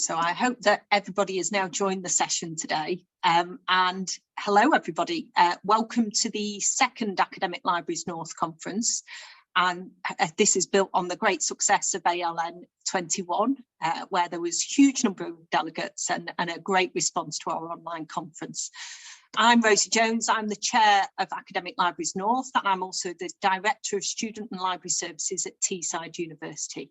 So I hope that everybody has now joined the session today. And hello, everybody. Welcome to the second Academic Libraries North Conference. And this is built on the great success of ALN 21, where there was a huge number of delegates and a great response to our online conference. I'm Rosie Jones. I'm the chair of Academic Libraries North, and I'm also the director of Student and Library Services at Teesside University.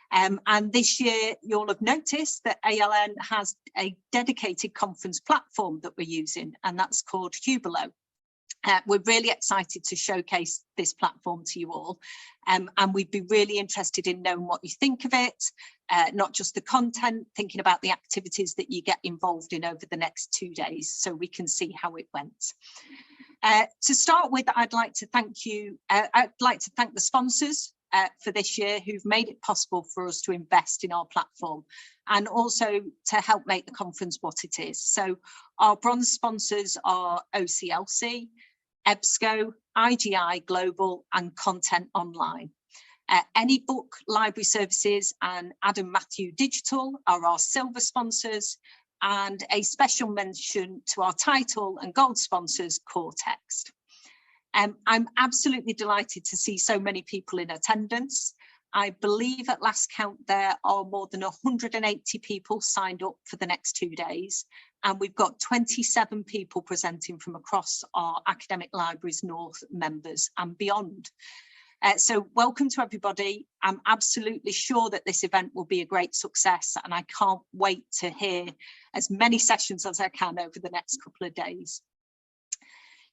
And this year, you'll have noticed that ALN has a dedicated conference platform that we're using, and that's called Hubelo. We're really excited to showcase this platform to you all, and we'd be really interested in knowing what you think of it, not just the content, thinking about the activities that you get involved in over the next 2 days, so we can see how it went. To start with, I'd like to thank the sponsors for this year who've made it possible for us to invest in our platform and also to help make the conference what it is. So our bronze sponsors are OCLC, EBSCO, IGI Global and Content Online. Any Book Library Services and Adam Matthew Digital are our silver sponsors, and a special mention to our title and gold sponsors, Core Text. I'm absolutely delighted to see so many people in attendance. I believe at last count there are more than 180 people signed up for the next 2 days, and we've got 27 people presenting from across our Academic Libraries North members and beyond. So welcome to everybody. I'm absolutely sure that this event will be a great success, and I can't wait to hear as many sessions as I can over the next couple of days.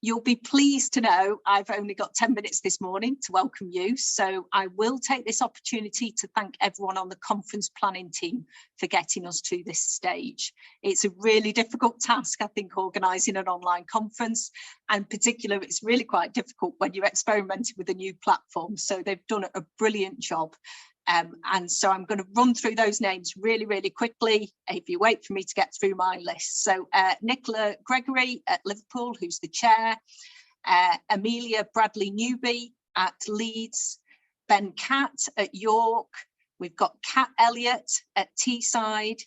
You'll be pleased to know I've only got 10 minutes this morning to welcome you, so I will take this opportunity to thank everyone on the conference planning team for getting us to this stage. It's a really difficult task, I think, organising an online conference, and particularly it's really quite difficult when you're experimenting with a new platform, so they've done a brilliant job. And so I'm going to run through those names really, really quickly if you wait for me to get through my list. So Nicola Gregory at Liverpool, who's the chair, Amelia Bradley Newby at Leeds, Ben Catt at York, we've got Kat Elliott at Teesside,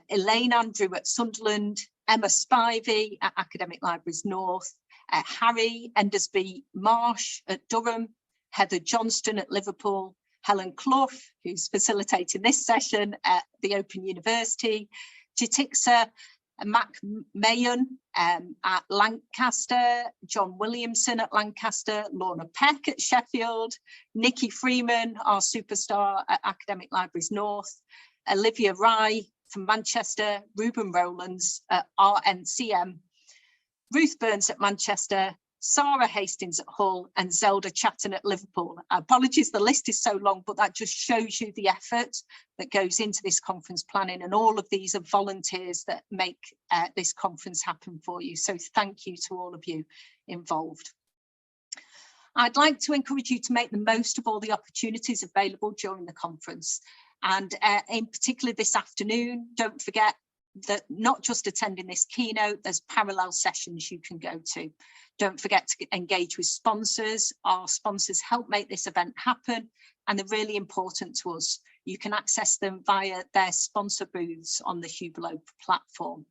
Elaine Andrew at Sunderland, Emma Spivey at Academic Libraries North, Harry Endersby Marsh at Durham, Heather Johnston at Liverpool, Helen Clough, who's facilitating this session at the Open University, Jatixa McMahon at Lancaster, John Williamson at Lancaster, Lorna Peck at Sheffield, Nikki Freeman, our superstar at Academic Libraries North, Olivia Rye from Manchester, Ruben Rowlands at RNCM, Ruth Burns at Manchester, Sarah Hastings at Hull, and Zelda Chatton at Liverpool. Apologies, the list is so long, but that just shows you the effort that goes into this conference planning, and all of these are volunteers that make this conference happen for you. So thank you to all of you involved. I'd like to encourage you to make the most of all the opportunities available during the conference. And in particular this afternoon, don't forget that not just attending this keynote, there's parallel sessions you can go to. Don't forget to engage with sponsors. Our sponsors help make this event happen, and they're really important to us. You can access them via their sponsor booths on the Hubelo platform.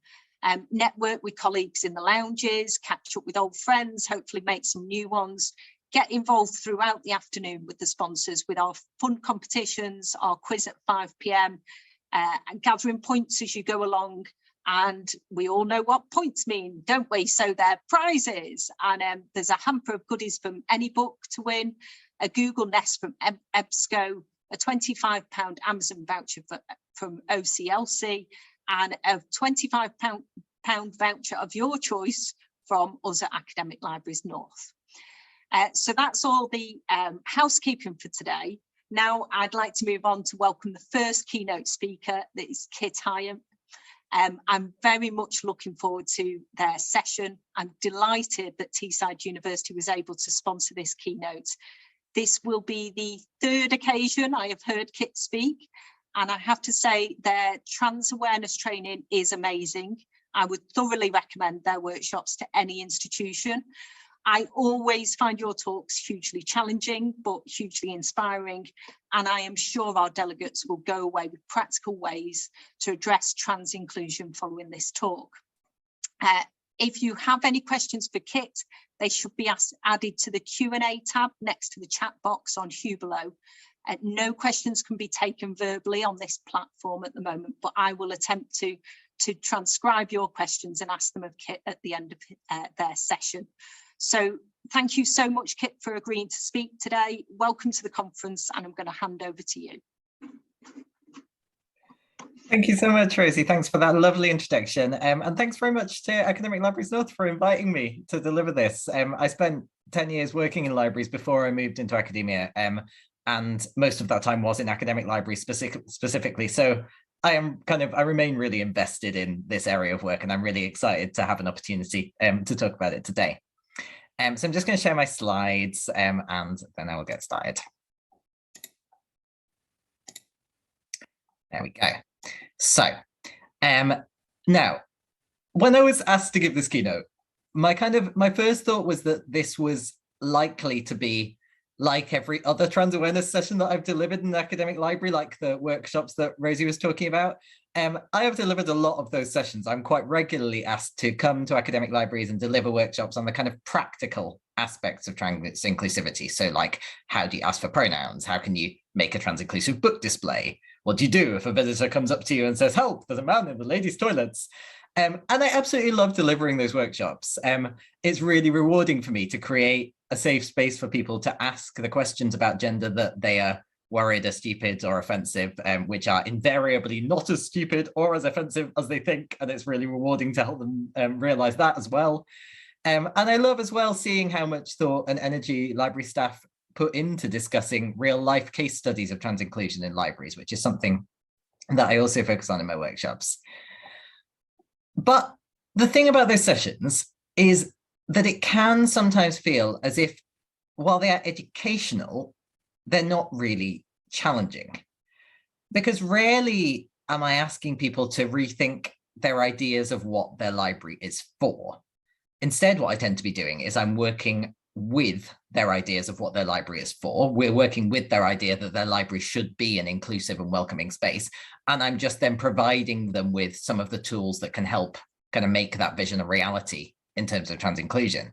Network with colleagues in the lounges, catch up with old friends, hopefully make some new ones. Get involved throughout the afternoon with the sponsors with our fun competitions, our quiz at 5 p.m, and gathering points as you go along. And we all know what points mean, don't we? So they're prizes, and there's a hamper of goodies from Any Book to win, a Google Nest from EBSCO, a £25 Amazon voucher from OCLC, and a £25 voucher of your choice from us at Academic Libraries North. So that's all the housekeeping for today. Now I'd like to move on to welcome the first keynote speaker, that is Kit Heyam. I'm very much looking forward to their session. I'm delighted that Teesside University was able to sponsor this keynote. This will be the third occasion I have heard Kit speak, and I have to say their trans awareness training is amazing. I would thoroughly recommend their workshops to any institution. I always find your talks hugely challenging, but hugely inspiring. And I am sure our delegates will go away with practical ways to address trans inclusion following this talk. If you have any questions for Kit, they should be added to the Q&A tab next to the chat box on Hubelo. No questions can be taken verbally on this platform at the moment, but I will attempt to transcribe your questions and ask them of Kit at the end of their session. So thank you so much, Kit, for agreeing to speak today. Welcome to the conference, and I'm going to hand over to you. Thank you so much, Rosie. Thanks for that lovely introduction. And thanks very much to Academic Libraries North for inviting me to deliver this. I spent 10 years working in libraries before I moved into academia, and most of that time was in academic libraries specifically. So I remain really invested in this area of work, and I'm really excited to have an opportunity to talk about it today. So I'm just going to share my slides, and then I will get started. There we go. So now, when I was asked to give this keynote, my first thought was that this was likely to be like every other trans awareness session that I've delivered in the academic library, like the workshops that Rosie was talking about. I have delivered a lot of those sessions. I'm quite regularly asked to come to academic libraries and deliver workshops on the kind of practical aspects of trans inclusivity. So like, how do you ask for pronouns? How can you make a trans inclusive book display? What do you do if a visitor comes up to you and says, help, there's a man in the ladies' toilets? And I absolutely love delivering those workshops. It's really rewarding for me to create a safe space for people to ask the questions about gender that they are worried are stupid or offensive, which are invariably not as stupid or as offensive as they think. And it's really rewarding to help them realize that as well. And I love as well seeing how much thought and energy library staff put into discussing real life case studies of trans inclusion in libraries, which is something that I also focus on in my workshops. But the thing about those sessions is that it can sometimes feel as if, while they are educational, they're not really challenging. Because rarely am I asking people to rethink their ideas of what their library is for. Instead, what I tend to be doing is I'm working with their ideas of what their library is for. We're working with their idea that their library should be an inclusive and welcoming space. And I'm just then providing them with some of the tools that can help kind of make that vision a reality in terms of trans inclusion.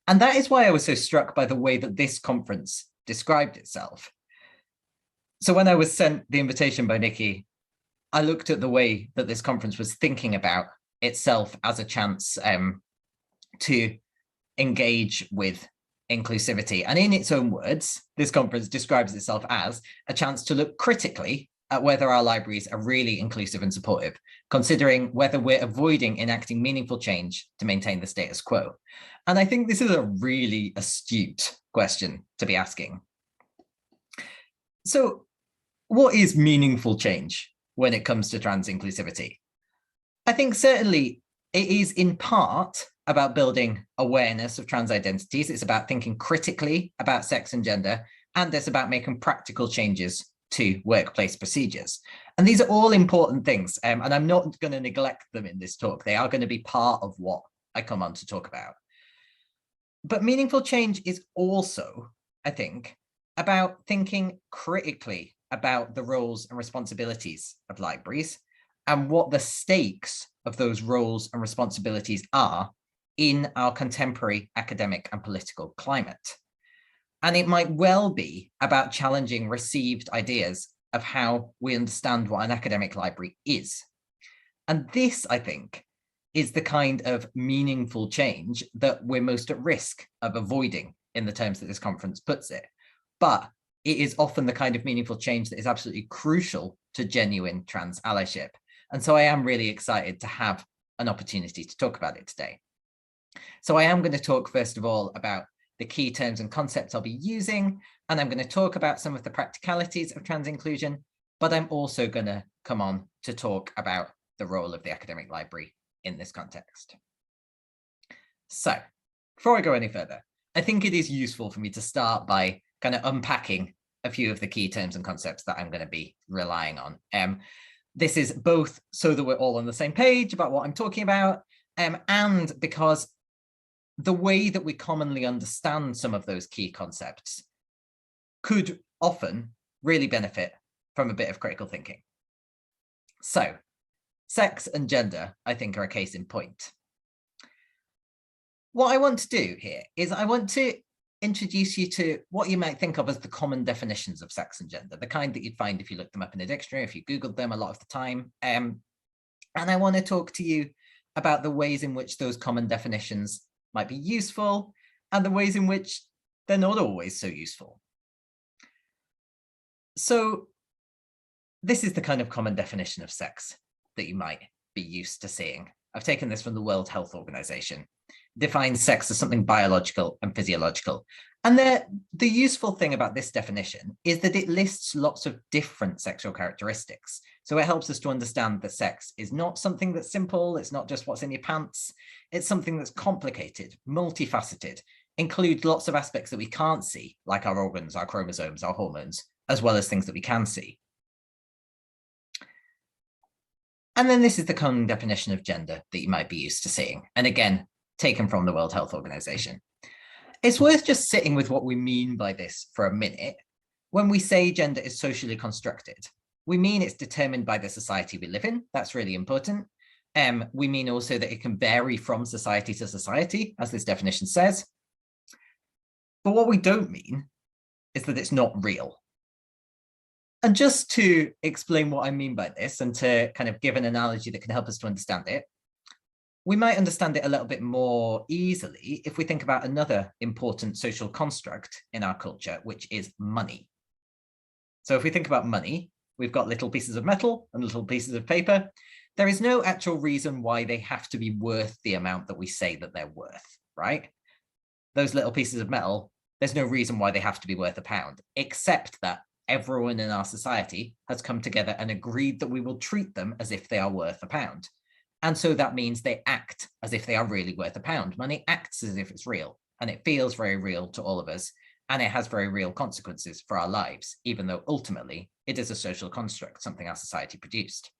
And that is why I was so struck by the way that this conference described itself. So when I was sent the invitation by Nikki, I looked at the way that this conference was thinking about itself as a chance to engage with inclusivity. And in its own words, this conference describes itself as a chance to look critically at whether our libraries are really inclusive and supportive, considering whether we're avoiding enacting meaningful change to maintain the status quo. And I think this is a really astute question to be asking. So what is meaningful change when it comes to trans inclusivity? I think certainly it is in part about building awareness of trans identities. It's about thinking critically about sex and gender, and it's about making practical changes to workplace procedures. And these are all important things, and I'm not going to neglect them in this talk. They are going to be part of what I come on to talk about. But meaningful change is also, I think, about thinking critically about the roles and responsibilities of libraries and what the stakes of those roles and responsibilities are in our contemporary academic and political climate. And it might well be about challenging received ideas of how we understand what an academic library is. And this, I think, is the kind of meaningful change that we're most at risk of avoiding in the terms that this conference puts it. But it is often the kind of meaningful change that is absolutely crucial to genuine trans allyship. And so I am really excited to have an opportunity to talk about it today. So I am going to talk, first of all, about the key terms and concepts I'll be using, and I'm going to talk about some of the practicalities of trans inclusion, but I'm also going to come on to talk about the role of the academic library in this context. So before I go any further, I think it is useful for me to start by kind of unpacking a few of the key terms and concepts that I'm going to be relying on. This is both so that we're all on the same page about what I'm talking about, and because the way that we commonly understand some of those key concepts could often really benefit from a bit of critical thinking. So, sex and gender, I think, are a case in point. What I want to do here is I want to introduce you to what you might think of as the common definitions of sex and gender, the kind that you'd find if you looked them up in a dictionary, if you Googled them a lot of the time. And I want to talk to you about the ways in which those common definitions might be useful and the ways in which they're not always so useful. So this is the kind of common definition of sex that you might be used to seeing. I've taken this from the World Health Organization. It defines sex as something biological and physiological. And the useful thing about this definition is that it lists lots of different sexual characteristics. So it helps us to understand that sex is not something that's simple. It's not just what's in your pants. It's something that's complicated, multifaceted, includes lots of aspects that we can't see, like our organs, our chromosomes, our hormones, as well as things that we can see. And then this is the common definition of gender that you might be used to seeing. And again, taken from the World Health Organization. It's worth just sitting with what we mean by this for a minute. When we say gender is socially constructed, we mean it's determined by the society we live in. That's really important. We mean also that it can vary from society to society, as this definition says. But what we don't mean is that it's not real. And just to explain what I mean by this and to kind of give an analogy that can help us to understand it, we might understand it a little bit more easily if we think about another important social construct in our culture, which is money. So if we think about money, we've got little pieces of metal and little pieces of paper. There is no actual reason why they have to be worth the amount that we say that they're worth, right? Those little pieces of metal, there's no reason why they have to be worth £1, except that everyone in our society has come together and agreed that we will treat them as if they are worth £1. And so that means they act as if they are really worth £1. Money acts as if it's real, and it feels very real to all of us, and it has very real consequences for our lives, even though ultimately it is a social construct, something our society produced.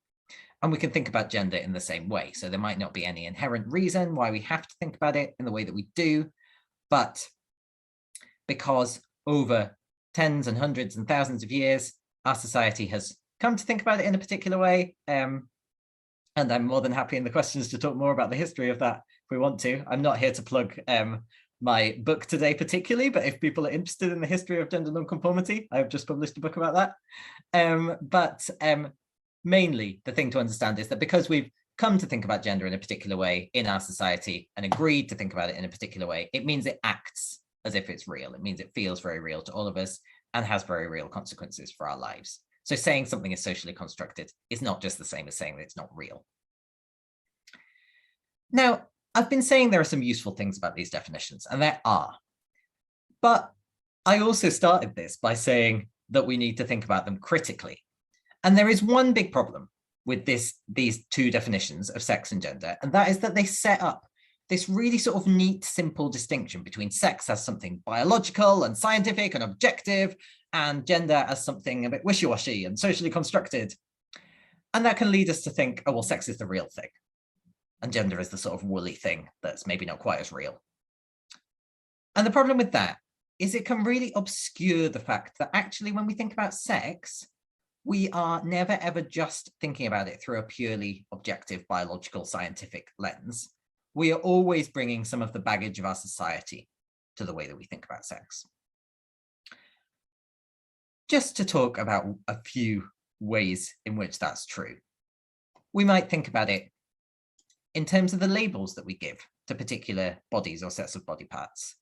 And we can think about gender in the same way. So there might not be any inherent reason why we have to think about it in the way that we do, but because over tens and hundreds and thousands of years, our society has come to think about it in a particular way. And I'm more than happy in the questions to talk more about the history of that if we want to. I'm not here to plug my book today particularly, but if people are interested in the history of gender nonconformity, I've just published a book about that. Mainly the thing to understand is that because we've come to think about gender in a particular way in our society and agreed to think about it in a particular way, it means it acts as if it's real. It means it feels very real to all of us and has very real consequences for our lives. So saying something is socially constructed is not just the same as saying that it's not real. Now, I've been saying there are some useful things about these definitions, and there are. But I also started this by saying that we need to think about them critically. And there is one big problem with these two definitions of sex and gender, and that is that they set up this really sort of neat, simple distinction between sex as something biological and scientific and objective, and gender as something a bit wishy-washy and socially constructed. And that can lead us to think, oh, well, sex is the real thing, and gender is the sort of woolly thing that's maybe not quite as real. And the problem with that is it can really obscure the fact that actually when we think about sex, we are never ever just thinking about it through a purely objective, biological, scientific lens. We are always bringing some of the baggage of our society to the way that we think about sex. Just to talk about a few ways in which that's true. We might think about it in terms of the labels that we give to particular bodies or sets of body parts.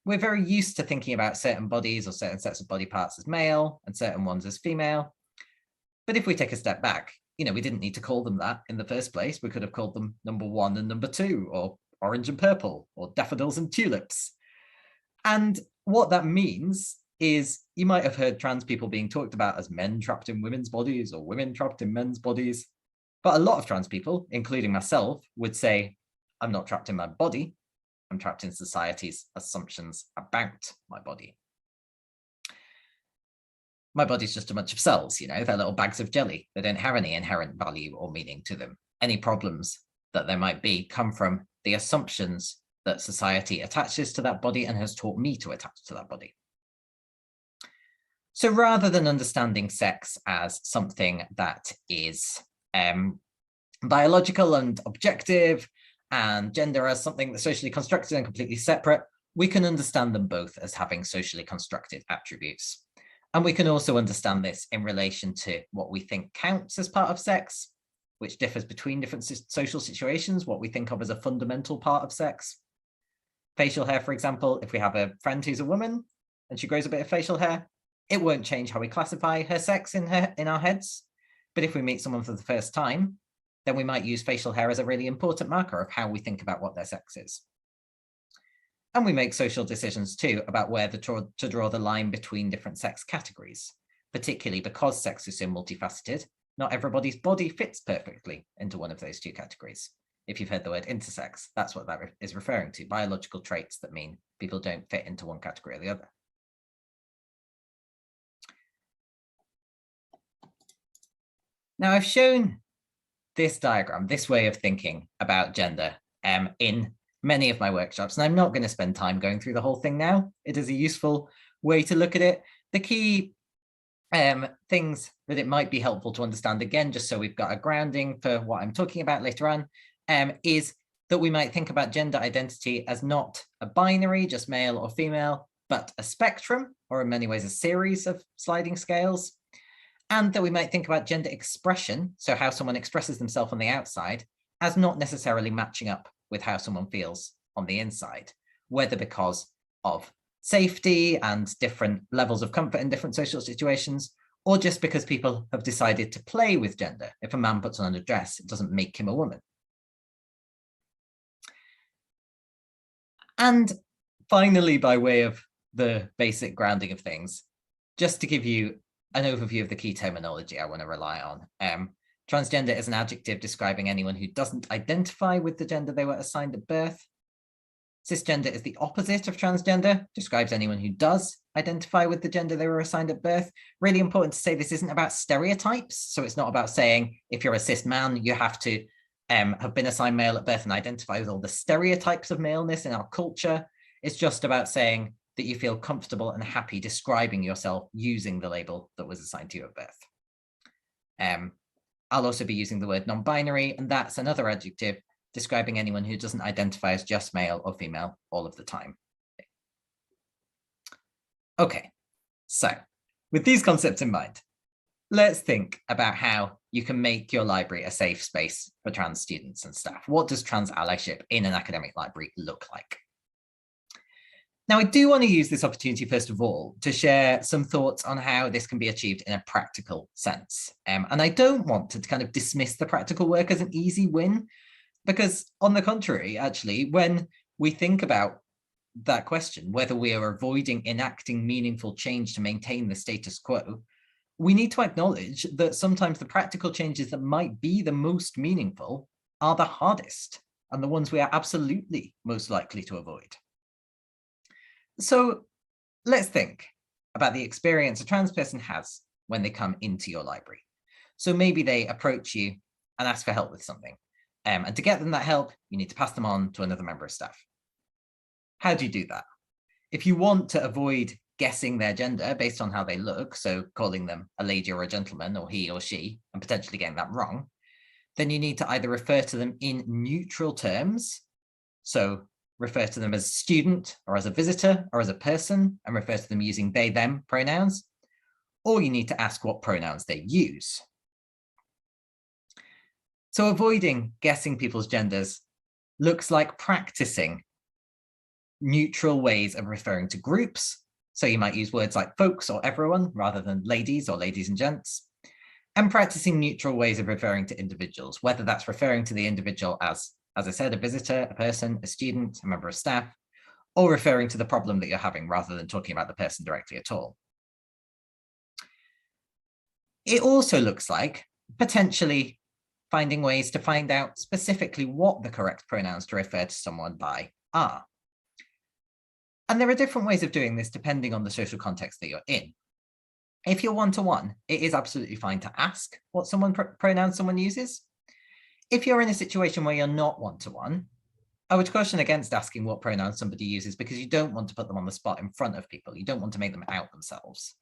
We're very used to thinking about certain bodies or certain sets of body parts as male and certain ones as female. But if we take a step back, we didn't need to call them that in the first place. We could have called them number 1 and number 2, or orange and purple, or daffodils and tulips. And what that means is you might have heard trans people being talked about as men trapped in women's bodies or women trapped in men's bodies. But a lot of trans people, including myself, would say, I'm not trapped in my body. I'm trapped in society's assumptions about my body. My body's just a bunch of cells, they're little bags of jelly. They don't have any inherent value or meaning to them. Any problems that there might be come from the assumptions that society attaches to that body and has taught me to attach to that body. So rather than understanding sex as something that is biological and objective, and gender as something that's socially constructed and completely separate, we can understand them both as having socially constructed attributes. And we can also understand this in relation to what we think counts as part of sex, which differs between different social situations, what we think of as a fundamental part of sex. Facial hair, for example, if we have a friend who's a woman and she grows a bit of facial hair, it won't change how we classify her sex in our heads. But if we meet someone for the first time, then we might use facial hair as a really important marker of how we think about what their sex is. And we make social decisions too about where to draw the line between different sex categories, particularly because sex is so multifaceted. Not everybody's body fits perfectly into one of those two categories. If you've heard the word intersex, that's what that is referring to, biological traits that mean people don't fit into one category or the other. Now, I've shown this diagram, this way of thinking about gender in many of my workshops, and I'm not going to spend time going through the whole thing now. It is a useful way to look at it. The key things that it might be helpful to understand, again, just so we've got a grounding for what I'm talking about later on, is that we might think about gender identity as not a binary, just male or female, but a spectrum, or in many ways a series of sliding scales. And that we might think about gender expression, so how someone expresses themselves on the outside, as not necessarily matching up with how someone feels on the inside, whether because of safety and different levels of comfort in different social situations, or just because people have decided to play with gender. If a man puts on a dress, it doesn't make him a woman. And finally, by way of the basic grounding of things, just to give you an overview of the key terminology I want to rely on. Transgender is an adjective describing anyone who doesn't identify with the gender they were assigned at birth. Cisgender is the opposite of transgender, describes anyone who does identify with the gender they were assigned at birth. Really important to say this isn't about stereotypes. So it's not about saying if you're a cis man, you have to have been assigned male at birth and identify with all the stereotypes of maleness in our culture. It's just about saying that you feel comfortable and happy describing yourself using the label that was assigned to you at birth. I'll also be using the word non-binary, and that's another adjective describing anyone who doesn't identify as just male or female all of the time. Okay, so with these concepts in mind, let's think about how you can make your library a safe space for trans students and staff. What does trans allyship in an academic library look like? Now, I do want to use this opportunity, first of all, to share some thoughts on how this can be achieved in a practical sense. And I don't want to kind of dismiss the practical work as an easy win, because on the contrary, actually, when we think about that question, whether we are avoiding enacting meaningful change to maintain the status quo, we need to acknowledge that sometimes the practical changes that might be the most meaningful are the hardest and the ones we are absolutely most likely to avoid. So let's think about the experience a trans person has when they come into your library. So maybe they approach you and ask for help with something. And to get them that help, you need to pass them on to another member of staff. How do you do that? If you want to avoid guessing their gender based on how they look, so calling them a lady or a gentleman or he or she, and potentially getting that wrong, then you need to either refer to them in neutral terms, so refer to them as a student or as a visitor or as a person, and refer to them using they, them pronouns, or you need to ask what pronouns they use. So avoiding guessing people's genders looks like practicing neutral ways of referring to groups. So you might use words like folks or everyone rather than ladies or ladies and gents, and practicing neutral ways of referring to individuals, whether that's referring to the individual as I said, a visitor, a person, a student, a member of staff, or referring to the problem that you're having rather than talking about the person directly at all. It also looks like potentially finding ways to find out specifically what the correct pronouns to refer to someone by are. And there are different ways of doing this depending on the social context that you're in. If you're one-to-one, it is absolutely fine to ask what pronouns someone uses. If you're in a situation where you're not one-to-one, I would caution against asking what pronouns somebody uses, because you don't want to put them on the spot in front of people. You don't want to make them out themselves.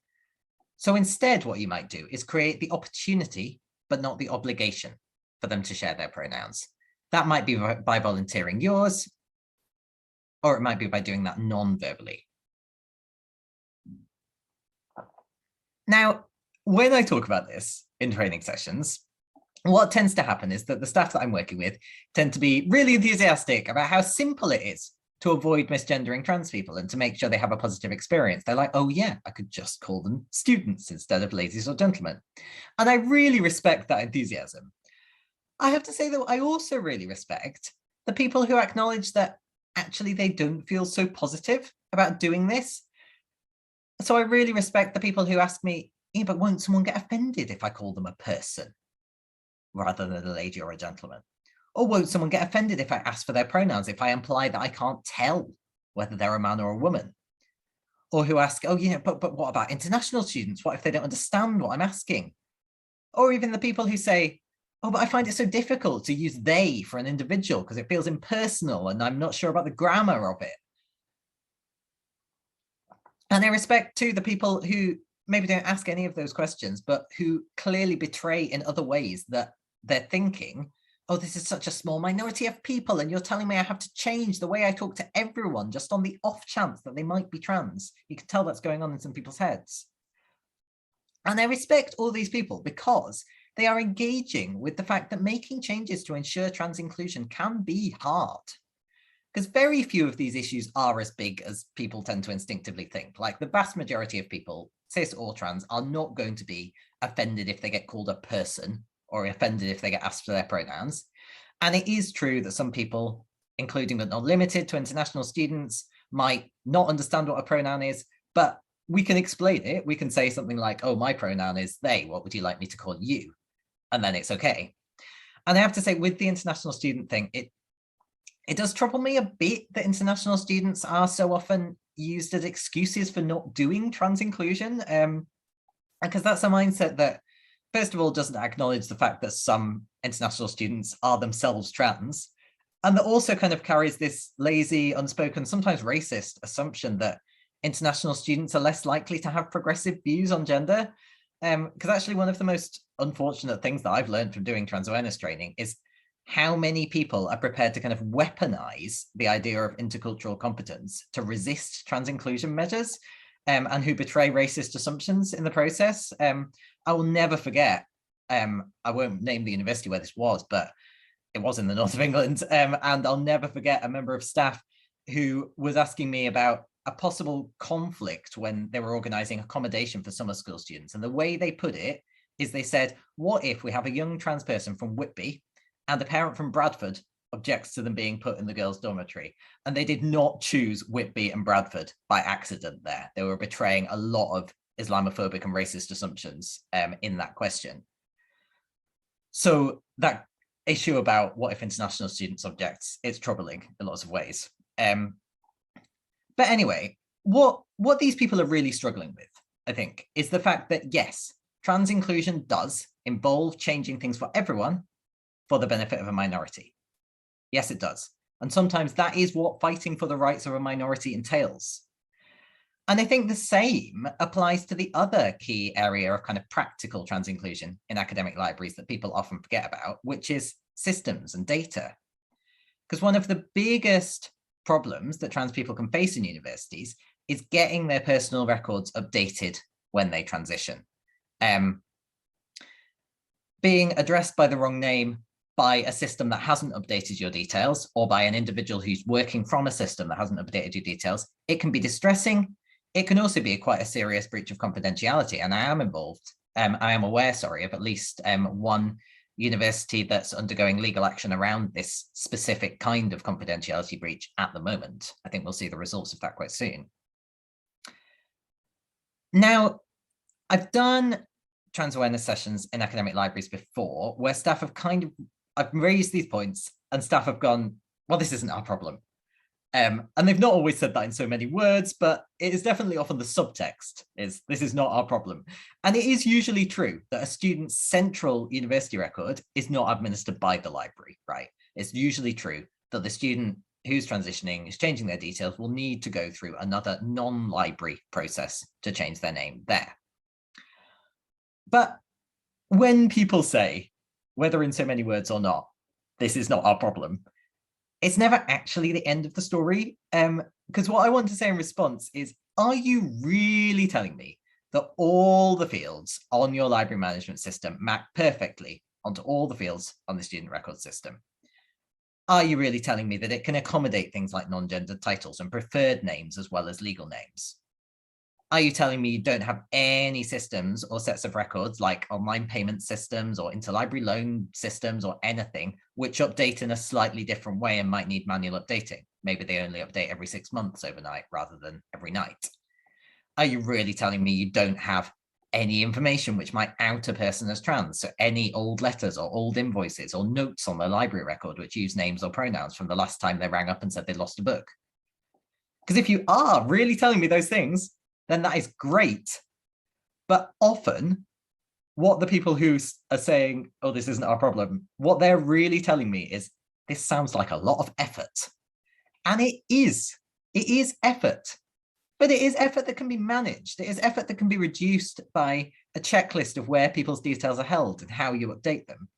So instead, what you might do is create the opportunity, but not the obligation, for them to share their pronouns. That might be by volunteering yours, or it might be by doing that non-verbally. Now, when I talk about this in training sessions, what tends to happen is that the staff that I'm working with tend to be really enthusiastic about how simple it is to avoid misgendering trans people and to make sure they have a positive experience. They're like, oh yeah, I could just call them students instead of ladies or gentlemen. And I really respect that enthusiasm. I have to say that I also really respect the people who acknowledge that actually they don't feel so positive about doing this. So I really respect the people who ask me, yeah, but won't someone get offended if I call them a person rather than a lady or a gentleman? Or won't someone get offended if I ask for their pronouns, if I imply that I can't tell whether they're a man or a woman? Or who ask, oh yeah, but what about international students? What if they don't understand what I'm asking? Or even the people who say, oh, but I find it so difficult to use they for an individual because it feels impersonal and I'm not sure about the grammar of it. And I respect too the people who maybe don't ask any of those questions, but who clearly betray in other ways that they're thinking, oh, this is such a small minority of people, and you're telling me I have to change the way I talk to everyone just on the off chance that they might be trans. You can tell that's going on in some people's heads. And I respect all these people because they are engaging with the fact that making changes to ensure trans inclusion can be hard. Because very few of these issues are as big as people tend to instinctively think. Like the vast majority of people, cis or trans, are not going to be offended if they get called a person or offended if they get asked for their pronouns. And it is true that some people, including but not limited to international students, might not understand what a pronoun is, but we can explain it. We can say something like, oh, my pronoun is they, what would you like me to call you? And then it's okay. And I have to say, with the international student thing, it does trouble me a bit that international students are so often used as excuses for not doing trans inclusion, because that's a mindset that, first of all, doesn't acknowledge the fact that some international students are themselves trans, and that also kind of carries this lazy, unspoken, sometimes racist assumption that international students are less likely to have progressive views on gender. Because actually one of the most unfortunate things that I've learned from doing trans awareness training is how many people are prepared to kind of weaponize the idea of intercultural competence to resist trans inclusion measures, and who betray racist assumptions in the process. I will never forget, I won't name the university where this was, but it was in the north of England, and I'll never forget a member of staff who was asking me about a possible conflict when they were organizing accommodation for summer school students. And the way they put it is they said, what if we have a young trans person from Whitby and a parent from Bradford objects to them being put in the girls' dormitory? And they did not choose Whitby and Bradford by accident there. They were betraying a lot of Islamophobic and racist assumptions in that question. So that issue about what if international students objects, it's troubling in lots of ways. But anyway, what these people are really struggling with, I think, is the fact that, yes, trans inclusion does involve changing things for everyone for the benefit of a minority. Yes, it does. And sometimes that is what fighting for the rights of a minority entails. And I think the same applies to the other key area of kind of practical trans inclusion in academic libraries that people often forget about, which is systems and data. Because one of the biggest problems that trans people can face in universities is getting their personal records updated when they transition. Being addressed by the wrong name by a system that hasn't updated your details, or by an individual who's working from a system that hasn't updated your details, it can be distressing. It can also be quite a serious breach of confidentiality. And I am aware, of at least one university that's undergoing legal action around this specific kind of confidentiality breach at the moment. I think we'll see the results of that quite soon. Now, I've done trans awareness sessions in academic libraries before where staff have I've raised these points and staff have gone, well, this isn't our problem. And they've not always said that in so many words, but it is definitely often the subtext is this is not our problem. And it is usually true that a student's central university record is not administered by the library, right? It's usually true that the student who's transitioning, is changing their details, will need to go through another non-library process to change their name there. But when people say, whether in so many words or not, this is not our problem, it's never actually the end of the story. Because what I want to say in response is, are you really telling me that all the fields on your library management system map perfectly onto all the fields on the student record system? Are you really telling me that it can accommodate things like non-gendered titles and preferred names as well as legal names? Are you telling me you don't have any systems or sets of records like online payment systems or interlibrary loan systems or anything which update in a slightly different way and might need manual updating? Maybe they only update every 6 months overnight rather than every night. Are you really telling me you don't have any information which might out a person as trans? So any old letters or old invoices or notes on the library record which use names or pronouns from the last time they rang up and said they lost a book? Because if you are really telling me those things, then that is great. But often what the people who are saying, oh, this isn't our problem, what they're really telling me is, this sounds like a lot of effort. And it is effort. But it is effort that can be managed. It is effort that can be reduced by a checklist of where people's details are held and how you update them.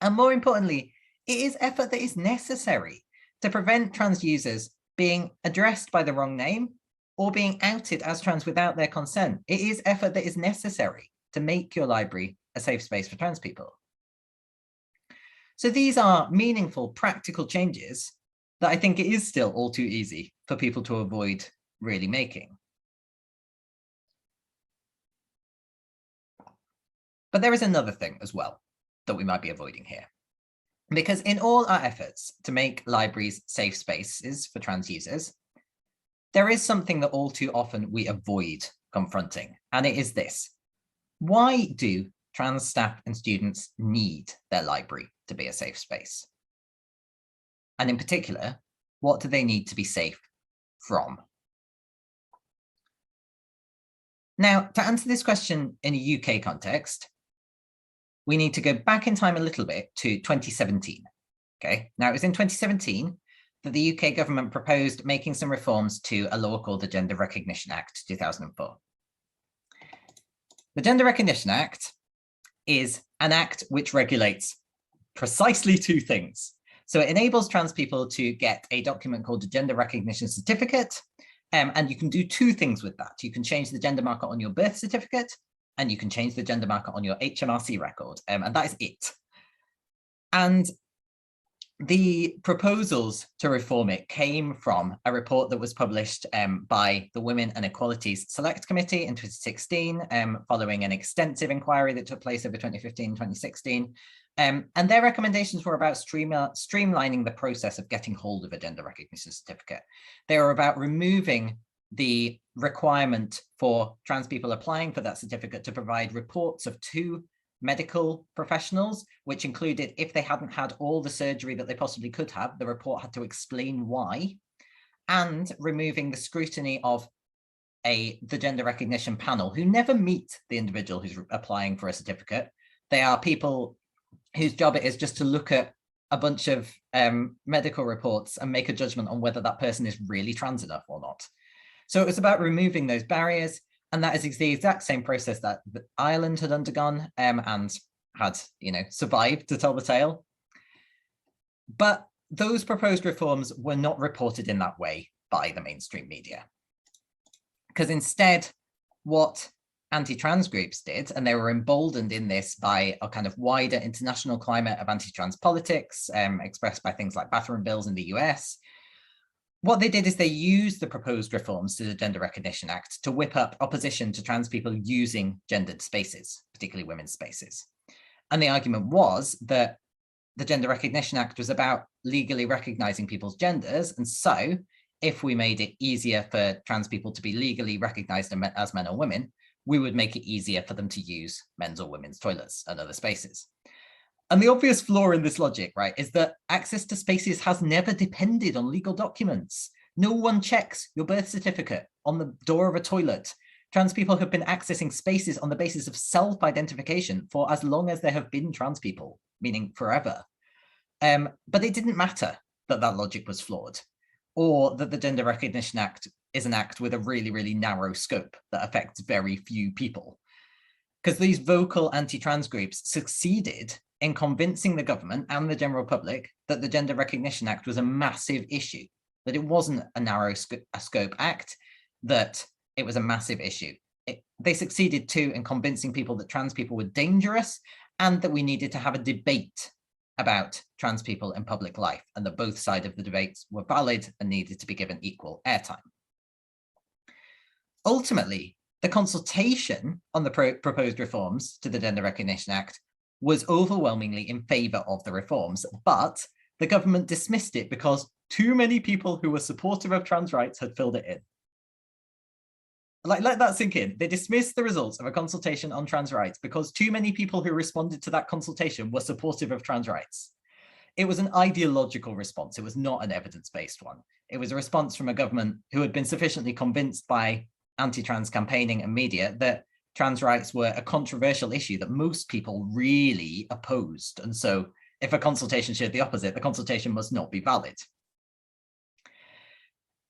And more importantly, it is effort that is necessary to prevent trans users being addressed by the wrong name or being outed as trans without their consent. It is effort that is necessary to make your library a safe space for trans people. So these are meaningful, practical changes that I think it is still all too easy for people to avoid really making. But there is another thing as well that we might be avoiding here. Because in all our efforts to make libraries safe spaces for trans users, there is something that all too often we avoid confronting, and it is this. Why do trans staff and students need their library to be a safe space? And in particular, what do they need to be safe from? Now, to answer this question in a UK context, we need to go back in time a little bit to 2017. Okay, now it was in 2017 that the UK government proposed making some reforms to a law called the Gender Recognition Act 2004. The Gender Recognition Act is an act which regulates precisely two things. So it enables trans people to get a document called a Gender Recognition Certificate, and you can do two things with that. You can change the gender marker on your birth certificate, and you can change the gender marker on your HMRC record, and that is it. And the proposals to reform it came from a report that was published by the Women and Equalities Select Committee in 2016, following an extensive inquiry that took place over 2015 and 2016. And their recommendations were about streamlining the process of getting hold of a gender recognition certificate. They were about removing the requirement for trans people applying for that certificate to provide reports of two medical professionals, which included if they hadn't had all the surgery that they possibly could have, the report had to explain why, and removing the scrutiny of the gender recognition panel, who never meet the individual who's applying for a certificate. They are people whose job it is just to look at a bunch of medical reports and make a judgment on whether that person is really trans enough or not. So it was about removing those barriers. And that is the exact same process that Ireland had undergone and had, survived to tell the tale. But those proposed reforms were not reported in that way by the mainstream media. Because instead, what anti-trans groups did, and they were emboldened in this by a kind of wider international climate of anti-trans politics, expressed by things like bathroom bills in the US, what they did is they used the proposed reforms to the Gender Recognition Act to whip up opposition to trans people using gendered spaces, particularly women's spaces. And the argument was that the Gender Recognition Act was about legally recognizing people's genders. And so if we made it easier for trans people to be legally recognized as men or women, we would make it easier for them to use men's or women's toilets and other spaces. And the obvious flaw in this logic, right, is that access to spaces has never depended on legal documents. No one checks your birth certificate on the door of a toilet. Trans people have been accessing spaces on the basis of self-identification for as long as there have been trans people, meaning forever. But it didn't matter that that logic was flawed, or that the Gender Recognition Act is an act with a really, really narrow scope that affects very few people. Because these vocal anti-trans groups succeeded in convincing the government and the general public that the Gender Recognition Act was a massive issue, that it wasn't a narrow scope act, that it was a massive issue. They succeeded too in convincing people that trans people were dangerous and that we needed to have a debate about trans people in public life, and that both sides of the debates were valid and needed to be given equal airtime. Ultimately, the consultation on the proposed reforms to the Gender Recognition Act was overwhelmingly in favour of the reforms, but the government dismissed it because too many people who were supportive of trans rights had filled it in. Let that sink in. They dismissed the results of a consultation on trans rights because too many people who responded to that consultation were supportive of trans rights. It was an ideological response. It was not an evidence-based one. It was a response from a government who had been sufficiently convinced by anti-trans campaigning and media that trans rights were a controversial issue that most people really opposed. And so if a consultation showed the opposite, the consultation must not be valid.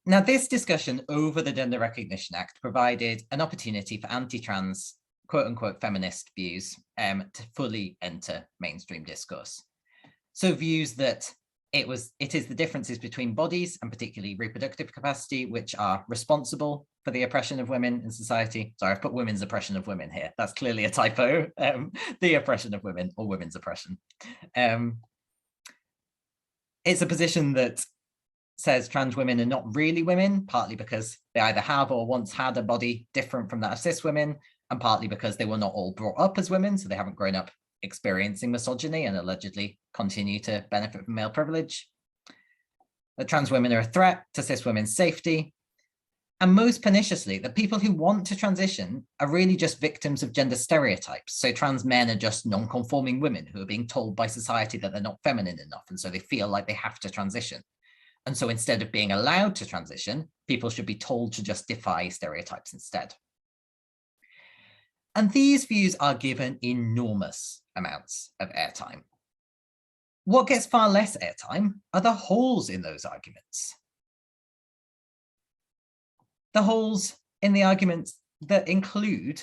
Now, this discussion over the Gender Recognition Act provided an opportunity for anti-trans, quote unquote, feminist views to fully enter mainstream discourse. So views that it is the differences between bodies and particularly reproductive capacity, which are responsible for the oppression of women in society. Sorry, I've put women's oppression of women here. That's clearly a typo. The oppression of women or women's oppression. It's a position that says trans women are not really women, partly because they either have or once had a body different from that of cis women, and partly because they were not all brought up as women, so they haven't grown up experiencing misogyny and allegedly continue to benefit from male privilege. That trans women are a threat to cis women's safety. And most perniciously, that people who want to transition are really just victims of gender stereotypes. So trans men are just non-conforming women who are being told by society that they're not feminine enough, and so they feel like they have to transition. And so instead of being allowed to transition, people should be told to just defy stereotypes instead. And these views are given enormous amounts of airtime. What gets far less airtime are the holes in those arguments. The holes in the arguments that include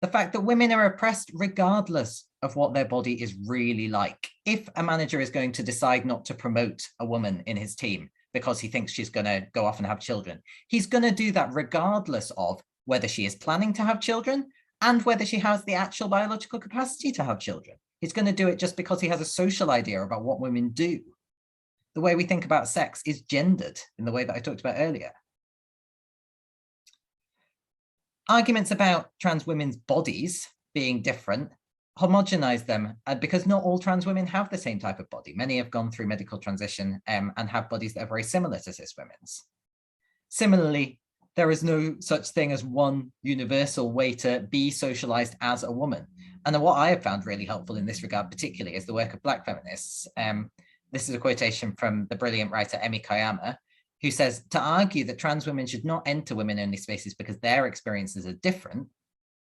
the fact that women are oppressed regardless of what their body is really like. If a manager is going to decide not to promote a woman in his team because he thinks she's going to go off and have children, he's going to do that regardless of whether she is planning to have children and whether she has the actual biological capacity to have children. He's going to do it just because he has a social idea about what women do. The way we think about sex is gendered in the way that I talked about earlier. Arguments about trans women's bodies being different homogenize them because not all trans women have the same type of body. Many have gone through medical transition and have bodies that are very similar to cis women's. Similarly, there is no such thing as one universal way to be socialized as a woman. And what I have found really helpful in this regard particularly is the work of Black feminists. This is a quotation from the brilliant writer Kit Heyam, who says, to argue that trans women should not enter women-only spaces because their experiences are different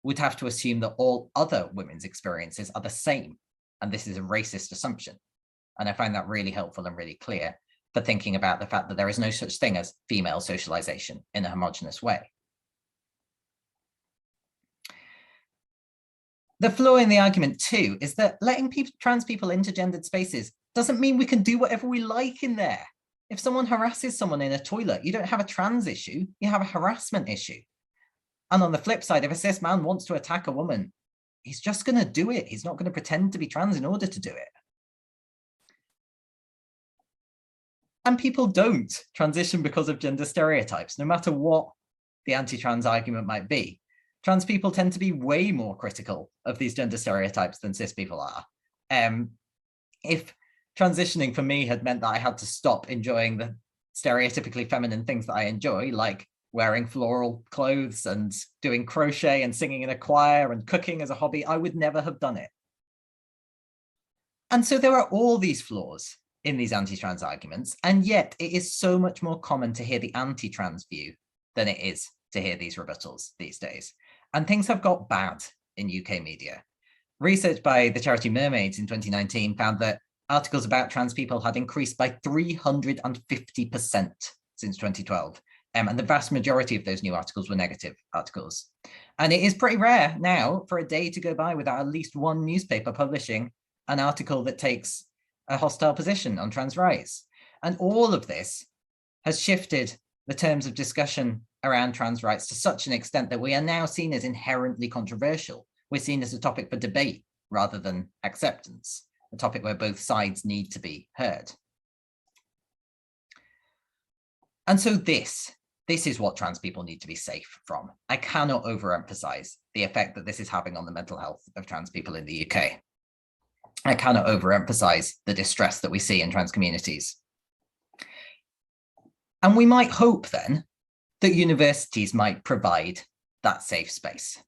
would have to assume that all other women's experiences are the same. And this is a racist assumption. And I find that really helpful and really clear for thinking about the fact that there is no such thing as female socialization in a homogenous way. The flaw in the argument too is that letting trans people into gendered spaces doesn't mean we can do whatever we like in there. If someone harasses someone in a toilet, you don't have a trans issue, you have a harassment issue. And on the flip side, if a cis man wants to attack a woman, he's just going to do it. He's not going to pretend to be trans in order to do it. And people don't transition because of gender stereotypes, no matter what the anti-trans argument might be. Trans people tend to be way more critical of these gender stereotypes than cis people are. If transitioning for me had meant that I had to stop enjoying the stereotypically feminine things that I enjoy, like wearing floral clothes and doing crochet and singing in a choir and cooking as a hobby, I would never have done it. And so there are all these flaws in these anti-trans arguments, and yet it is so much more common to hear the anti-trans view than it is to hear these rebuttals these days. And things have got bad in UK media. Research by the charity Mermaids in 2019 found that articles about trans people had increased by 350% since 2012. And the vast majority of those new articles were negative articles. And it is pretty rare now for a day to go by without at least one newspaper publishing an article that takes a hostile position on trans rights. And all of this has shifted the terms of discussion around trans rights to such an extent that we are now seen as inherently controversial. We're seen as a topic for debate rather than acceptance, a topic where both sides need to be heard. And so this is what trans people need to be safe from. I cannot overemphasize the effect that this is having on the mental health of trans people in the UK. I cannot overemphasize the distress that we see in trans communities. And we might hope then that universities might provide that safe space.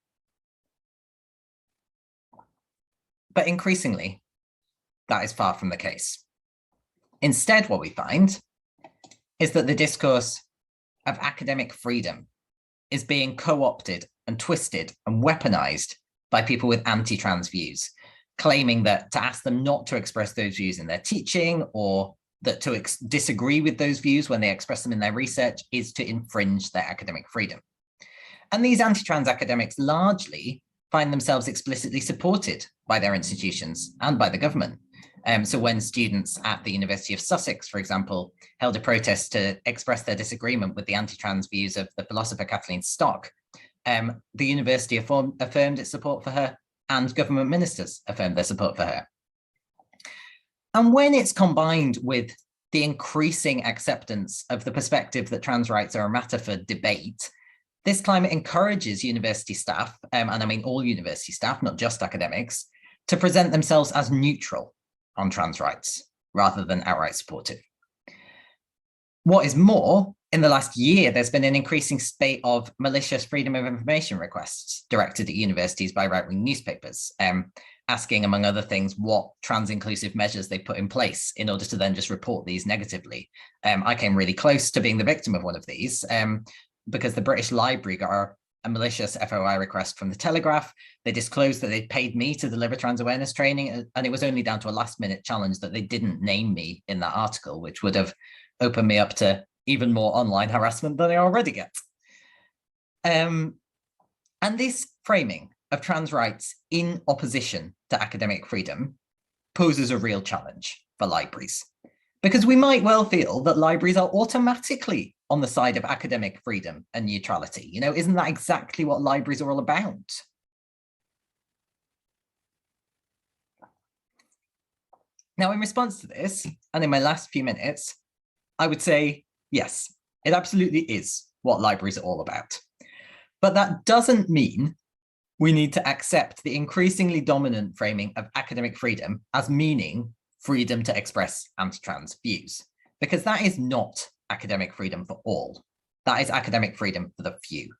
But increasingly, that is far from the case. Instead, what we find is that the discourse of academic freedom is being co-opted and twisted and weaponized by people with anti-trans views, claiming that to ask them not to express those views in their teaching, or that to disagree with those views when they express them in their research is to infringe their academic freedom. And these anti-trans academics largely find themselves explicitly supported by their institutions and by the government. So when students at the University of Sussex, for example, held a protest to express their disagreement with the anti-trans views of the philosopher Kathleen Stock, the university affirmed its support for her, and government ministers affirmed their support for her. And when it's combined with the increasing acceptance of the perspective that trans rights are a matter for debate, this climate encourages university staff, and I mean all university staff, not just academics, to present themselves as neutral on trans rights rather than outright supportive. What is more, in the last year, there's been an increasing spate of malicious freedom of information requests directed at universities by right-wing newspapers, asking, among other things, what trans-inclusive measures they put in place in order to then just report these negatively. I came really close to being the victim of one of these because the British Library got a malicious FOI request from the Telegraph. They disclosed that they'd paid me to deliver trans awareness training, and it was only down to a last-minute challenge that they didn't name me in that article, which would have opened me up to even more online harassment than I already get. And this framing of trans rights in opposition to academic freedom poses a real challenge for libraries, because we might well feel that libraries are automatically on the side of academic freedom and neutrality. You know, isn't that exactly what libraries are all about? Now, in response to this, and in my last few minutes, I would say, yes, it absolutely is what libraries are all about. But that doesn't mean we need to accept the increasingly dominant framing of academic freedom as meaning freedom to express anti-trans views, because that is not academic freedom for all. That is academic freedom for the few.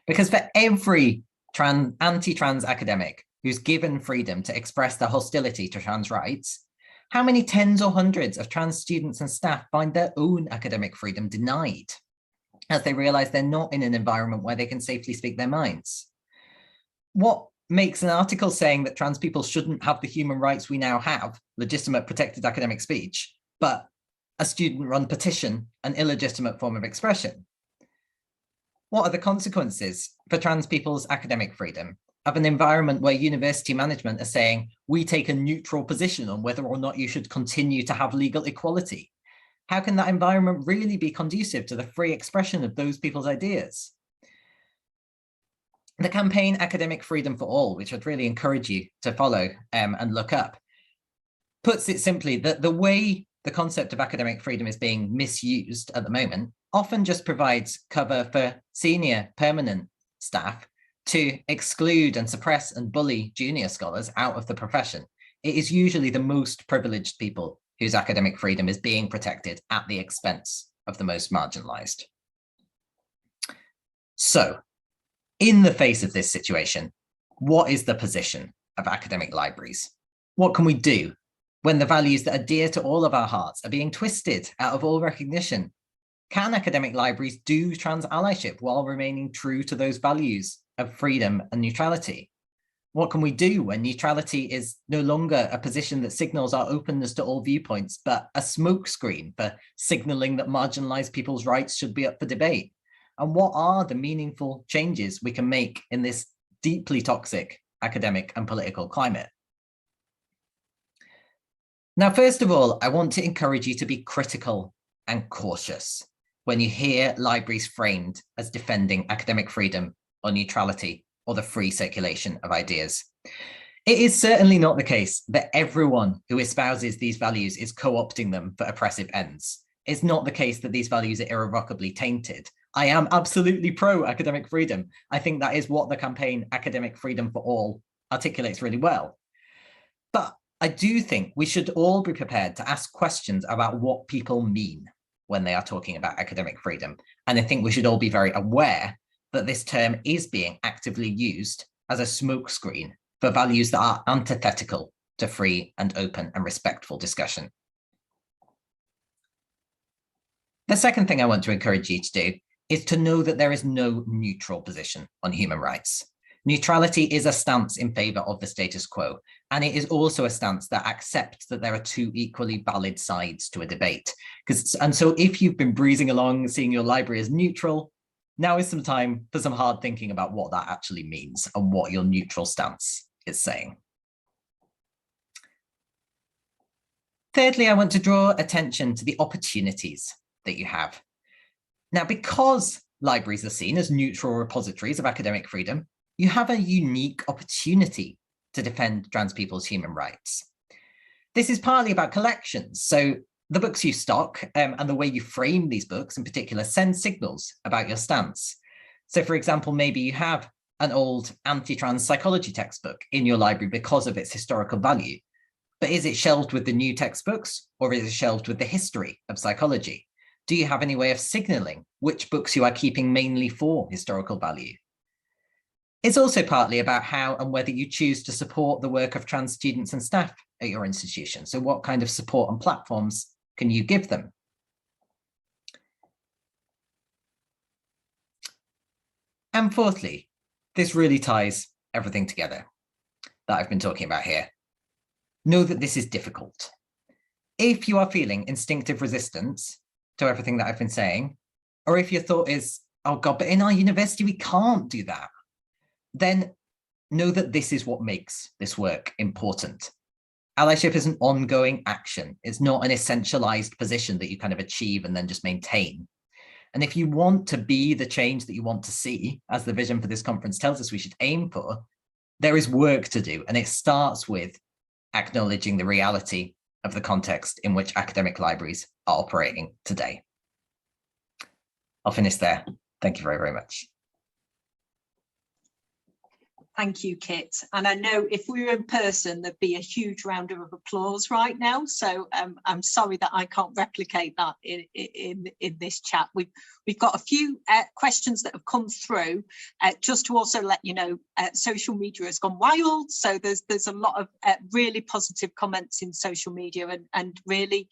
Because for every anti-trans academic who's given freedom to express their hostility to trans rights, how many tens or hundreds of trans students and staff find their own academic freedom denied as they realize they're not in an environment where they can safely speak their minds? What makes an article saying that trans people shouldn't have the human rights we now have, legitimate protected academic speech, but a student-run petition an illegitimate form of expression? What are the consequences for trans people's academic freedom of an environment where university management are saying, we take a neutral position on whether or not you should continue to have legal equality? How can that environment really be conducive to the free expression of those people's ideas? The campaign Academic Freedom for All, which I'd really encourage you to follow and look up, puts it simply that the way the concept of academic freedom is being misused at the moment often just provides cover for senior permanent staff to exclude and suppress and bully junior scholars out of the profession. It is usually the most privileged people whose academic freedom is being protected at the expense of the most marginalized. So, in the face of this situation, what is the position of academic libraries? What can we do when the values that are dear to all of our hearts are being twisted out of all recognition? Can academic libraries do trans allyship while remaining true to those values of freedom and neutrality? What can we do when neutrality is no longer a position that signals our openness to all viewpoints, but a smokescreen for signaling that marginalized people's rights should be up for debate? And what are the meaningful changes we can make in this deeply toxic academic and political climate? Now, first of all, I want to encourage you to be critical and cautious when you hear libraries framed as defending academic freedom or neutrality or the free circulation of ideas. It is certainly not the case that everyone who espouses these values is co-opting them for oppressive ends. It's not the case that these values are irrevocably tainted. I am absolutely pro-academic freedom. I think that is what the campaign Academic Freedom for All articulates really well. But I do think we should all be prepared to ask questions about what people mean when they are talking about academic freedom. And I think we should all be very aware that this term is being actively used as a smokescreen for values that are antithetical to free and open and respectful discussion. The second thing I want to encourage you to do is to know that there is no neutral position on human rights. Neutrality is a stance in favor of the status quo, and it is also a stance that accepts that there are two equally valid sides to a debate. And so if you've been breezing along, seeing your library as neutral, now is some time for some hard thinking about what that actually means and what your neutral stance is saying. Thirdly, I want to draw attention to the opportunities that you have. Now, because libraries are seen as neutral repositories of academic freedom, you have a unique opportunity to defend trans people's human rights. This is partly about collections. So the books you stock and the way you frame these books in particular send signals about your stance. So for example, maybe you have an old anti-trans psychology textbook in your library because of its historical value, but is it shelved with the new textbooks or is it shelved with the history of psychology? Do you have any way of signaling which books you are keeping mainly for historical value? It's also partly about how and whether you choose to support the work of trans students and staff at your institution. So what kind of support and platforms can you give them? And fourthly, this really ties everything together that I've been talking about here. Know that this is difficult. If you are feeling instinctive resistance to everything that I've been saying, or if your thought is, oh God, but in our university, we can't do that, then know that this is what makes this work important. Allyship is an ongoing action. It's not an essentialized position that you kind of achieve and then just maintain. And if you want to be the change that you want to see, as the vision for this conference tells us we should aim for, there is work to do. And it starts with acknowledging the reality of the context in which academic libraries are operating today. I'll finish there. Thank you very, very much. Thank you, Kit. And I know if we were in person, there'd be a huge round of applause right now. So I'm sorry that I can't replicate that in this chat. We've got a few questions that have come through. Just to also let you know, social media has gone wild. So there's a lot of really positive comments in social media and really,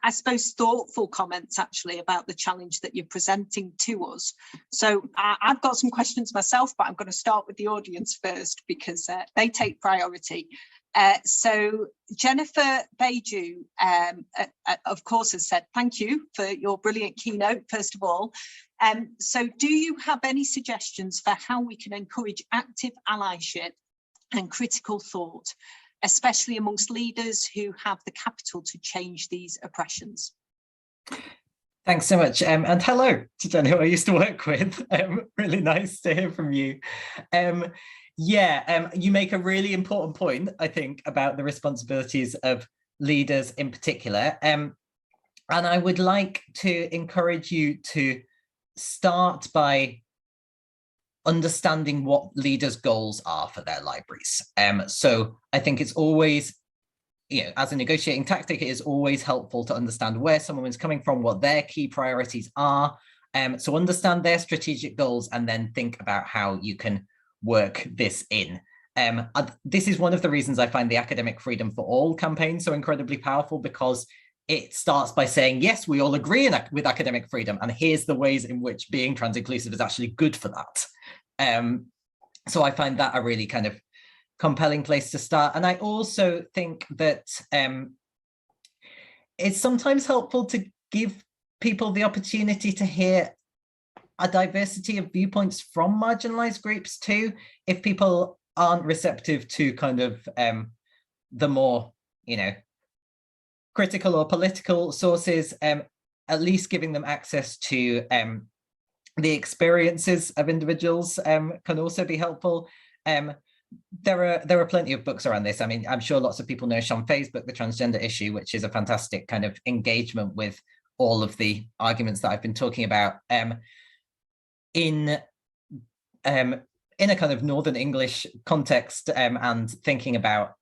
I suppose, thoughtful comments actually about the challenge that you're presenting to us. So I've got some questions myself, but I'm going to start with the audience first because they take priority. So Jennifer Beju, of course, has said, thank you for your brilliant keynote, first of all. So do you have any suggestions for how we can encourage active allyship and critical thought, especially amongst leaders who have the capital to change these oppressions? Thanks so much. And hello to Jen, who I used to work with. Really nice to hear from you. You make a really important point, I think, about the responsibilities of leaders in particular. And I would like to encourage you to start by understanding what leaders' goals are for their libraries. So I think it's always, as a negotiating tactic, it is always helpful to understand where someone is coming from, what their key priorities are. So understand their strategic goals and then think about how you can work this in. This is one of the reasons I find the Academic Freedom for All campaign so incredibly powerful, because it starts by saying, yes, we all agree with academic freedom, and here's the ways in which being trans inclusive is actually good for that. So I find that a really kind of compelling place to start. And I also think that it's sometimes helpful to give people the opportunity to hear a diversity of viewpoints from marginalized groups too, if people aren't receptive to kind of the more, critical or political sources, at least giving them access to the experiences of individuals can also be helpful. There are plenty of books around this. I mean, I'm sure lots of people know Sean Fay's book, The Transgender Issue, which is a fantastic kind of engagement with all of the arguments that I've been talking about. In a kind of Northern English context, and thinking about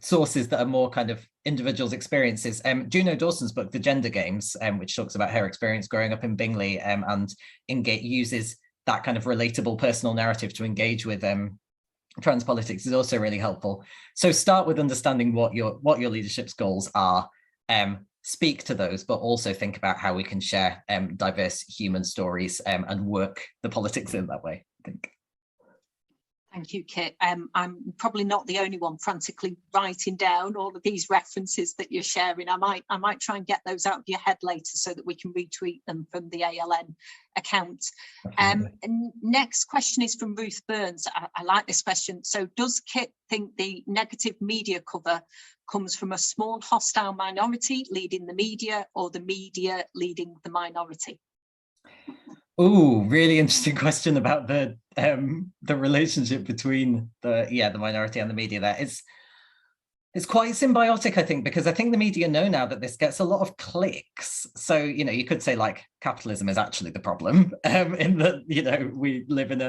sources that are more kind of individuals' experiences. Juno Dawson's book, The Gender Games, which talks about her experience growing up in Bingley, and uses that kind of relatable personal narrative to engage with trans politics, is also really helpful. So start with understanding what your leadership's goals are, speak to those, but also think about how we can share diverse human stories and work the politics in that way, I think. Thank you, Kit. I'm probably not the only one frantically writing down all of these references that you're sharing. I might try and get those out of your head later so that we can retweet them from the ALN account. And next question is from Ruth Burns. I like this question. So does Kit think the negative media cover comes from a small hostile minority leading the media, or the media leading the minority? Oh, really interesting question about the relationship between the minority and the media there. It's quite symbiotic, I think, because I think the media know now that this gets a lot of clicks. So, you could say like capitalism is actually the problem, in that, we live in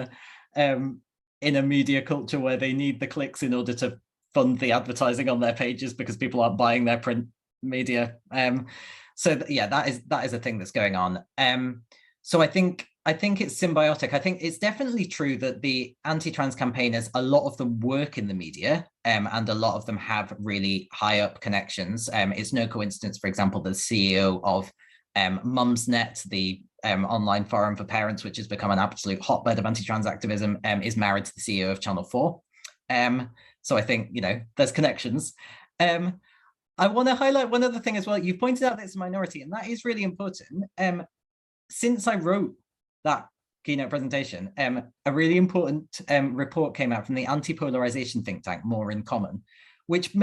a media culture where they need the clicks in order to fund the advertising on their pages because people aren't buying their print media. So yeah, that is a thing that's going on. So I think it's symbiotic. I think it's definitely true that the anti-trans campaigners, a lot of them work in the media, and a lot of them have really high up connections. It's no coincidence, for example, the CEO of Mumsnet, the online forum for parents, which has become an absolute hotbed of anti-trans activism, is married to the CEO of Channel 4. So I think, there's connections. I want to highlight one other thing as well. You pointed out that it's a minority, and that is really important. Since I wrote that keynote presentation, a really important report came out from the anti-polarization think tank, More in Common, which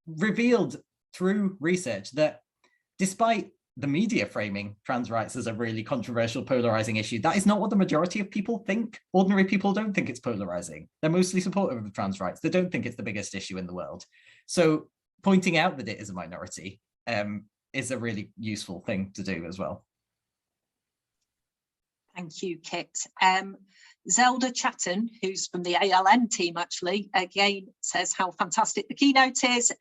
revealed through research that despite the media framing trans rights as a really controversial, polarizing issue, that is not what the majority of people think. Ordinary people don't think it's polarizing. They're mostly supportive of trans rights. They don't think it's the biggest issue in the world. So pointing out that it is a minority is a really useful thing to do as well. Thank you, Kit. Zelda Chatton, who's from the ALN team, actually, again, says how fantastic the keynote is.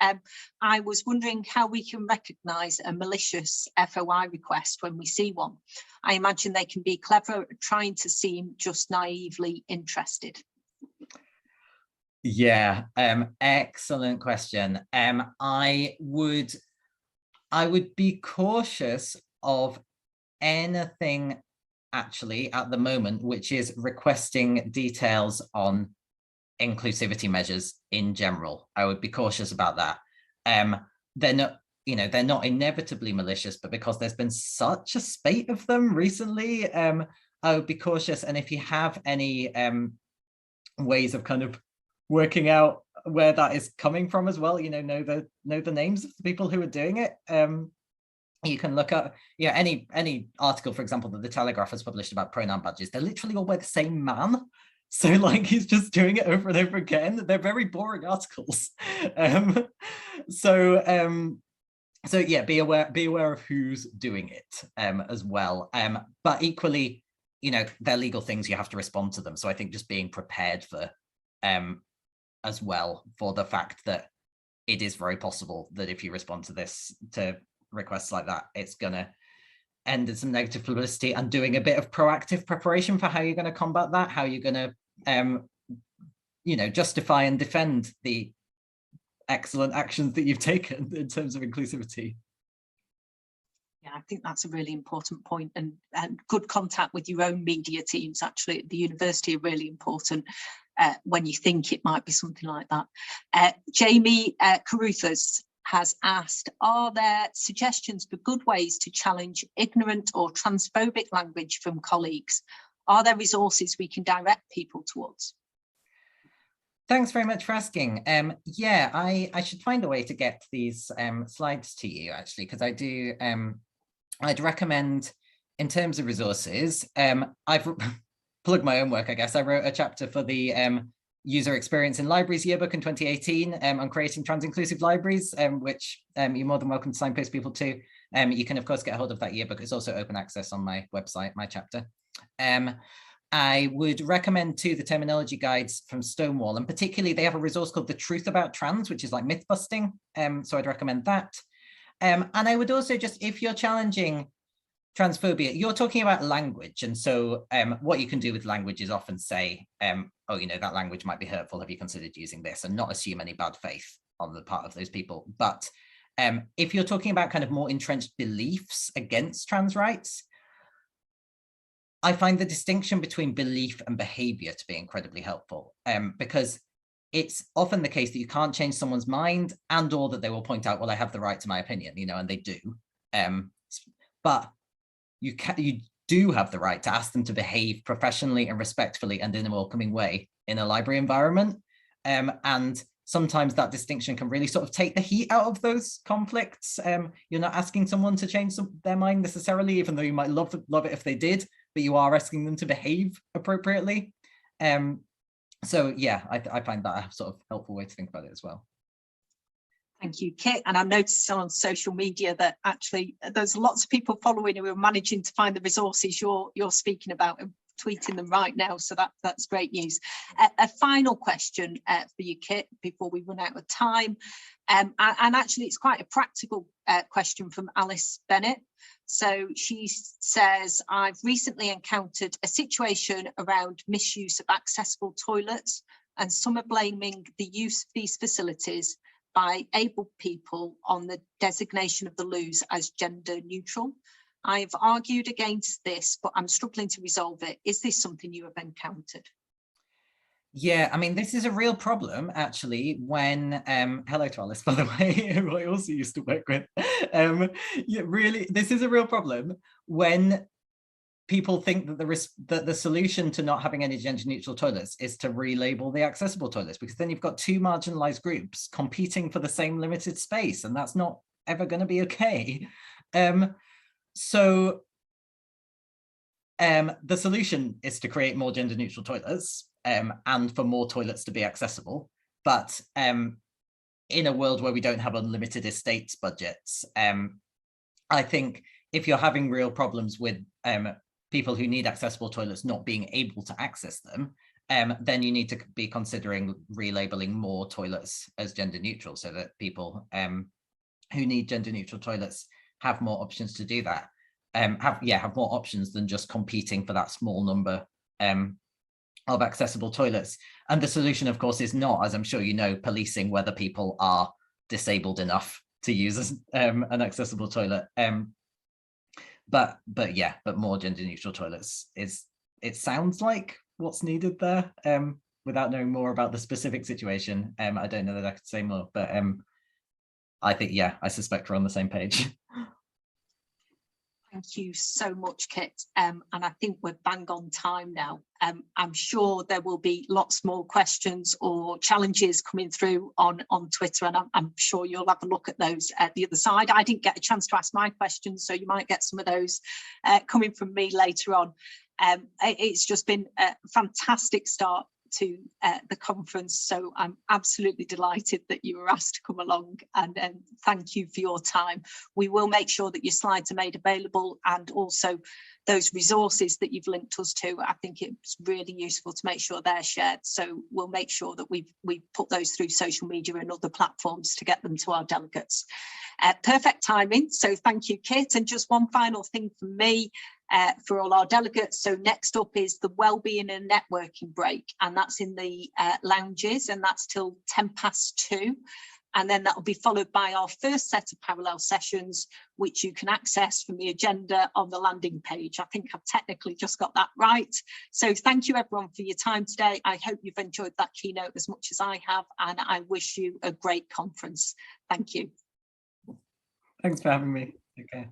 I was wondering how we can recognise a malicious FOI request when we see one. I imagine they can be clever, trying to seem just naively interested. Yeah, excellent question. I would be cautious of anything actually at the moment, which is requesting details on inclusivity measures in general. I would be cautious about that. They're not inevitably malicious, but because there's been such a spate of them recently, I would be cautious. And if you have any ways of kind of working out where that is coming from as well, know the names of the people who are doing it. You can look at any article, for example, that the Telegraph has published about pronoun badges. They're literally all by the same man. So like he's just doing it over and over again. They're very boring articles. So yeah, be aware of who's doing it as well. But equally, they're legal things, you have to respond to them. So I think just being prepared for as well for the fact that it is very possible that if you respond to requests like that, it's going to end in some negative publicity, and doing a bit of proactive preparation for how you're going to combat that, how you're going to justify and defend the excellent actions that you've taken in terms of inclusivity. Yeah, I think that's a really important point, and good contact with your own media teams actually at the university are really important. when you think it might be something like that. Jamie Caruthers has asked, are there suggestions for good ways to challenge ignorant or transphobic language from colleagues? Are there resources we can direct people towards? Thanks very much for asking. Yeah, I should find a way to get these slides to you, actually, because I do, I'd recommend, in terms of resources, I've plugged my own work, I guess. I wrote a chapter for the User Experience in Libraries yearbook in 2018 on creating trans-inclusive libraries, which you're more than welcome to signpost people to. You can, of course, get a hold of that yearbook. It's also open access on my website, my chapter. I would recommend too the terminology guides from Stonewall, and particularly they have a resource called The Truth About Trans, which is like myth busting. So I'd recommend that. And I would also just, if you're challenging transphobia, you're talking about language. And so what you can do with language is often say, oh, you know, that language might be hurtful. Have you considered using this? And not assume any bad faith on the part of those people. But if you're talking about kind of more entrenched beliefs against trans rights, I find the distinction between belief and behavior to be incredibly helpful, because it's often the case that you can't change someone's mind, and or that they will point out, well, I have the right to my opinion, you know, and they do. But you do have the right to ask them to behave professionally and respectfully and in a welcoming way in a library environment. And sometimes that distinction can really sort of take the heat out of those conflicts. You're not asking someone to change their mind necessarily, even though you might love it if they did, but you are asking them to behave appropriately. So yeah, I find that a sort of helpful way to think about it as well. Thank you, Kit. And I've noticed on social media that actually there's lots of people following who are managing to find the resources you're speaking about and tweeting them right now. So that's great news. A final question for you, Kit, before we run out of time. And actually, it's quite a practical question from Alice Bennett. So she says, I've recently encountered a situation around misuse of accessible toilets, and some are blaming the use of these facilities by able people on the designation of the loos as gender neutral. I've argued against this, but I'm struggling to resolve it. Is this something you have encountered? Yeah, I mean, this is a real problem, actually, when, hello to Alice, by the way, who I also used to work with. Yeah, really, this is a real problem when people think that the solution to not having any gender neutral toilets is to relabel the accessible toilets, because then you've got two marginalized groups competing for the same limited space, and that's not ever going to be okay. So the solution is to create more gender neutral toilets, and for more toilets to be accessible. But in a world where we don't have unlimited estates budgets, I think if you're having real problems with people who need accessible toilets not being able to access them, then you need to be considering relabeling more toilets as gender neutral, so that people who need gender neutral toilets have more options to do that. Have more options than just competing for that small number of accessible toilets. And the solution, of course, is not, as I'm sure you know, policing whether people are disabled enough to use an accessible toilet. But more gender neutral toilets it sounds like what's needed there. Without knowing more about the specific situation, I don't know that I could say more, but I think, yeah, I suspect we're on the same page. Thank you so much, Kit. And I think we're bang on time now. I'm sure there will be lots more questions or challenges coming through on Twitter, and I'm sure you'll have a look at those at the other side. I didn't get a chance to ask my questions, so you might get some of those coming from me later on. It's just been a fantastic start to the conference, so I'm absolutely delighted that you were asked to come along, and thank you for your time. We will make sure that your slides are made available, and also those resources that you've linked us to. I think it's really useful to make sure they're shared, so we'll make sure that we put those through social media and other platforms to get them to our delegates. Perfect timing, so thank you, Kit. And just one final thing from me for all our delegates. So next up is the Wellbeing and Networking break, and that's in the lounges, and that's till 2:10. And then that will be followed by our first set of parallel sessions, which you can access from the agenda on the landing page. I think I've technically just got that right. So thank you everyone for your time today. I hope you've enjoyed that keynote as much as I have, and I wish you a great conference. Thank you. Thanks for having me. Okay.